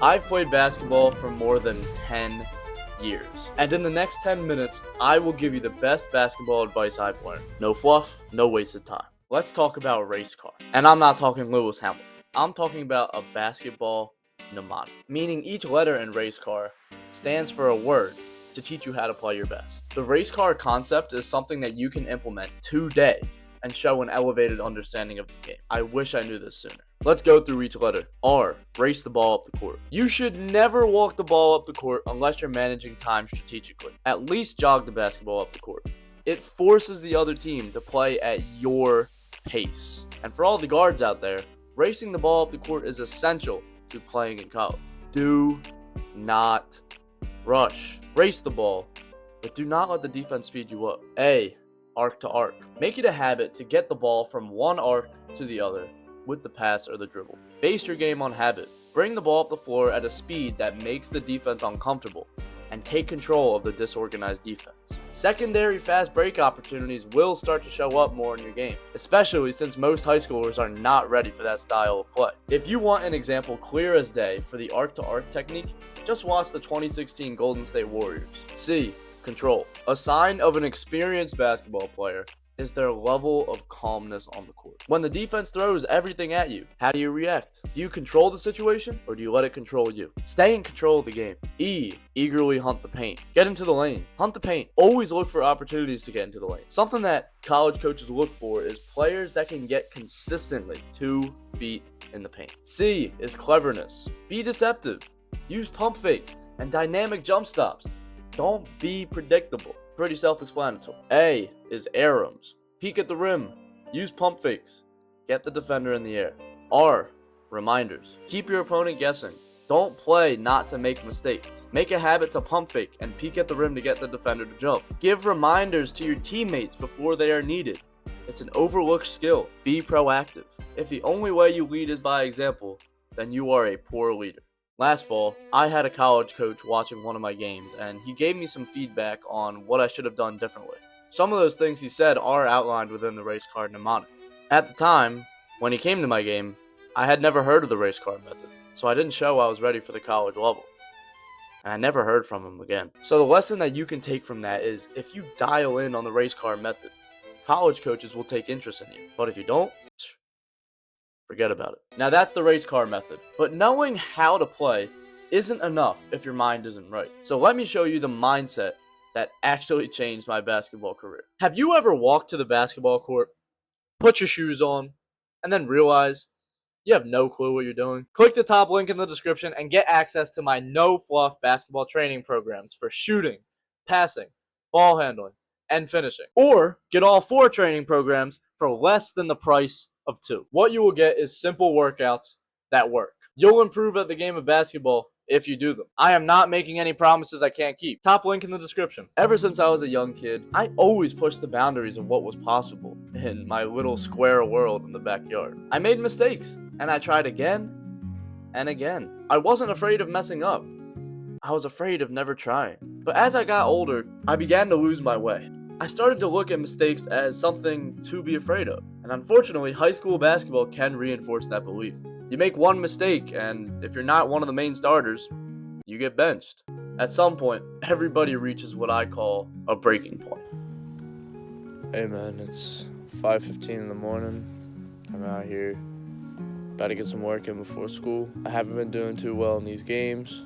I've played basketball for more than 10 years. And in the next 10 minutes, I will give you the best basketball advice I've learned. No fluff, no wasted time. Let's talk about race car. And I'm not talking Lewis Hamilton. I'm talking about a basketball mnemonic, meaning each letter in race car stands for a word to teach you how to play your best. The race car concept is something that you can implement today and show an elevated understanding of the game. I wish I knew this sooner. Let's go through each letter. R, race the ball up the court. You should never walk the ball up the court unless you're managing time strategically. At least jog the basketball up the court. It forces the other team to play at your pace. And for all the guards out there, racing the ball up the court is essential to playing in college. Do not rush. Race the ball, but do not let the defense speed you up. A, arc to arc. Make it a habit to get the ball from one arc to the other with the pass or the dribble. Base your game on habit. Bring the ball up the floor at a speed that makes the defense uncomfortable and take control of the disorganized defense. Secondary fast break opportunities will start to show up more in your game, especially since most high schoolers are not ready for that style of play. If you want an example clear as day for the arc to arc technique, just watch the 2016 Golden State Warriors. C, control. A sign of an experienced basketball player is their level of calmness on the court. When the defense throws everything at you, how do you react? Do you control the situation or do you let it control you? Stay in control of the game. E, eagerly hunt the paint. Get into the lane. Hunt the paint. Always look for opportunities to get into the lane. Something that college coaches look for is players that can get consistently 2 feet in the paint. C is cleverness. Be deceptive. Use pump fakes and dynamic jump stops. Don't be predictable. Pretty self-explanatory. A is Arums. Peek at the rim. Use pump fakes. Get the defender in the air. R, reminders. Keep your opponent guessing. Don't play not to make mistakes. Make a habit to pump fake and peek at the rim to get the defender to jump. Give reminders to your teammates before they are needed. It's an overlooked skill. Be proactive. If the only way you lead is by example, then you are a poor leader. Last fall, I had a college coach watching one of my games, and he gave me some feedback on what I should have done differently. Some of those things he said are outlined within the race car mnemonic. At the time, when he came to my game, I had never heard of the race car method, so I didn't show I was ready for the college level. And I never heard from him again. So the lesson that you can take from that is, if you dial in on the race car method, college coaches will take interest in you. But if you don't, forget about it. Now that's the race car method. But knowing how to play isn't enough if your mind isn't right. So let me show you the mindset that actually changed my basketball career. Have you ever walked to the basketball court, put your shoes on, and then realize you have no clue what you're doing? Click the top link in the description and get access to my no fluff basketball training programs for shooting, passing, ball handling, and finishing. Or get all 4 training programs for less than the price of 2. What you will get is simple workouts that work. You'll improve at the game of basketball if you do them. I am not making any promises I can't keep. Top link in the description. Ever since I was a young kid, I always pushed the boundaries of what was possible in my little square world in the backyard. I made mistakes, and I tried again and again. I wasn't afraid of messing up. I was afraid of never trying. But as I got older, I began to lose my way. I started to look at mistakes as something to be afraid of. And unfortunately, high school basketball can reinforce that belief. You make one mistake, and if you're not one of the main starters, you get benched. At some point, everybody reaches what I call a breaking point. Hey man, it's 5:15 in the morning. I'm out here, about to get some work in before school. I haven't been doing too well in these games,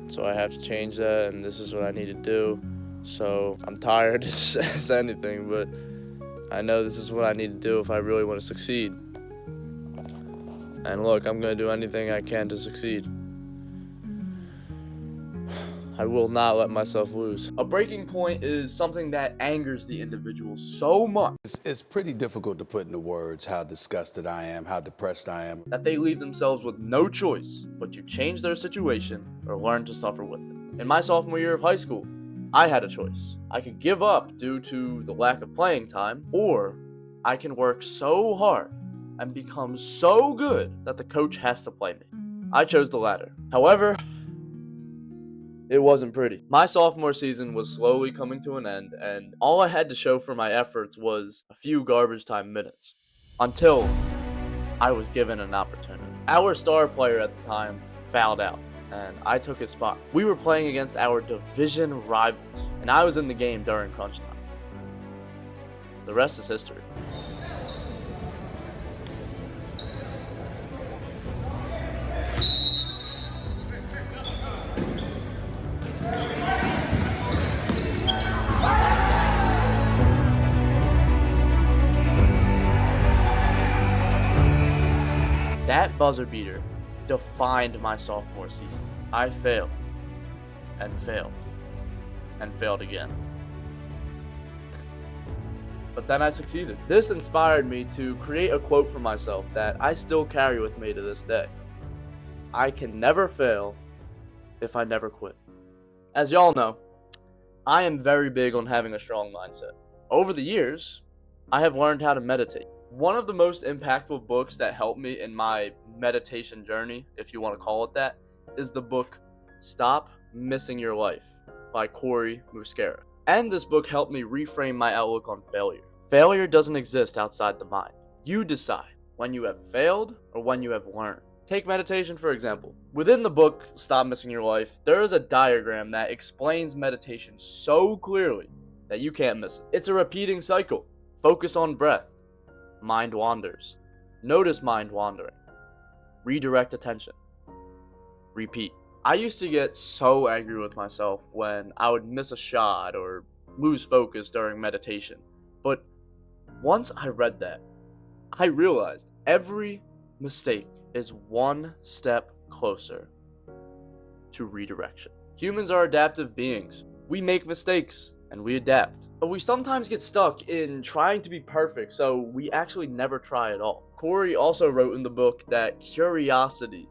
so I have to change that, and this is what I need to do. So I'm tired to say anything, but I know this is what I need to do if I really want to succeed. And look, I'm going to do anything I can to succeed. I will not let myself lose. A breaking point is something that angers the individual so much It's pretty difficult to put into words how disgusted I am, how depressed I am, that they leave themselves with no choice but to change their situation or learn to suffer with it. In my sophomore year of high school, I had a choice. I could give up due to the lack of playing time, or I can work so hard and become so good that the coach has to play me. I chose the latter. However, it wasn't pretty. My sophomore season was slowly coming to an end, and all I had to show for my efforts was a few garbage time minutes, until I was given an opportunity. Our star player at the time fouled out, and I took his spot. We were playing against our division rivals, and I was in the game during crunch time. The rest is history. That buzzer beater defined my sophomore season. I failed, and failed, and failed again. But then I succeeded. This inspired me to create a quote for myself that I still carry with me to this day. I can never fail if I never quit. As y'all know, I am very big on having a strong mindset. Over the years, I have learned how to meditate. One of the most impactful books that helped me in my meditation journey, if you want to call it that, is the book Stop Missing Your Life by Cory Muscara. And this book helped me reframe my outlook on failure. Failure doesn't exist outside the mind. You decide when you have failed or when you have learned. Take meditation, for example. Within the book Stop Missing Your Life, there is a diagram that explains meditation so clearly that you can't miss it. It's a repeating cycle. Focus on breath. Mind wanders. Notice mind wandering. Redirect attention. Repeat. I used to get so angry with myself when I would miss a shot or lose focus during meditation. But once I read that, I realized every mistake is one step closer to redirection. Humans are adaptive beings. We make mistakes and we adapt. But we sometimes get stuck in trying to be perfect, so we actually never try at all. Cory also wrote in the book that curiosity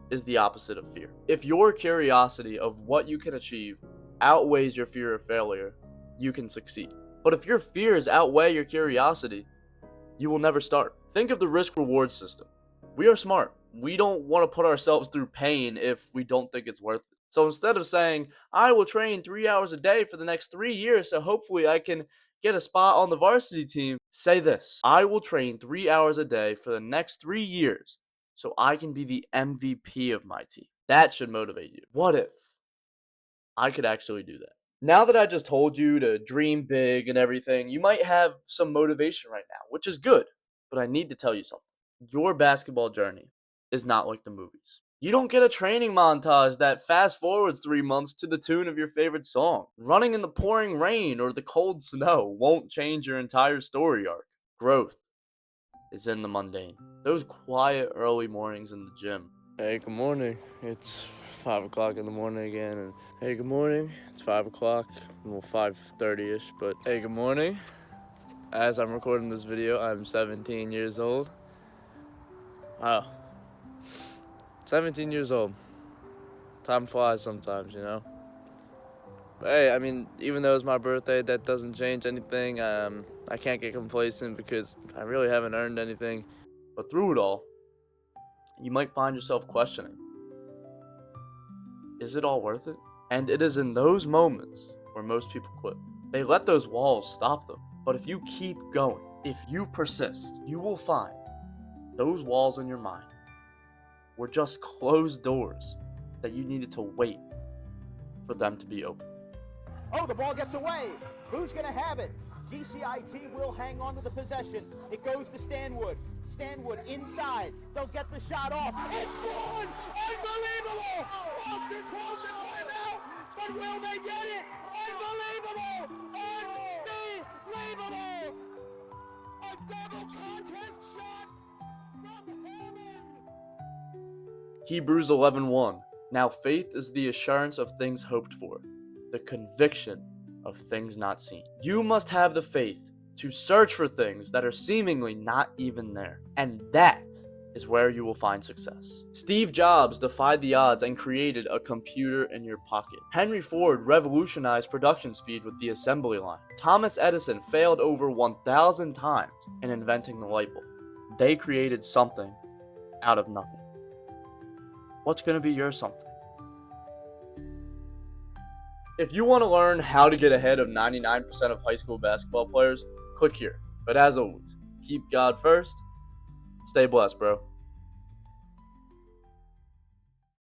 is the opposite of fear. If your curiosity of what you can achieve outweighs your fear of failure, you can succeed. But if your fears outweigh your curiosity, you will never start. Think of the risk-reward system. We are smart. We don't want to put ourselves through pain if we don't think it's worth it. So instead of saying, I will train 3 hours a day for the next 3 years so hopefully I can get a spot on the varsity team, say this: I will train 3 hours a day for the next 3 years so I can be the MVP of my team. That should motivate you. What if I could actually do that? Now that I just told you to dream big and everything, you might have some motivation right now, which is good. But I need to tell you something. Your basketball journey is not like the movies. You don't get a training montage that fast forwards 3 months to the tune of your favorite song. Running in the pouring rain or the cold snow won't change your entire story arc. Growth is in the mundane. Those quiet early mornings in the gym. Hey, good morning. It's 5 o'clock in the morning again. And hey, good morning. It's 5 o'clock. Well, 5:30-ish. But hey, good morning. As I'm recording this video, I'm 17 years old. Wow. 17 years old. Time flies sometimes, you know? But hey, I mean, even though it's my birthday, that doesn't change anything. I can't get complacent because I really haven't earned anything. But through it all, you might find yourself questioning, is it all worth it? And it is in those moments where most people quit. They let those walls stop them. But if you keep going, if you persist, you will find those walls in your mind were just closed doors that you needed to wait for them to be open. Oh, the ball gets away. Who's going to have it? GCIT will hang on to the possession. It goes to Stanwood. Stanwood inside. They'll get the shot off. It's gone! Unbelievable! Boston calls the timeout, but will they get it? Unbelievable! Unbelievable! A double contest shot from Hammond! Hebrews 11:1. Now faith is the assurance of things hoped for, the conviction of things not seen. You must have the faith to search for things that are seemingly not even there. And that is where you will find success. Steve Jobs defied the odds and created a computer in your pocket. Henry Ford revolutionized production speed with the assembly line. Thomas Edison failed over 1,000 times in inventing the light bulb. They created something out of nothing. What's going to be your something? If you want to learn how to get ahead of 99% of high school basketball players, click here. But as always, keep God first. Stay blessed, bro.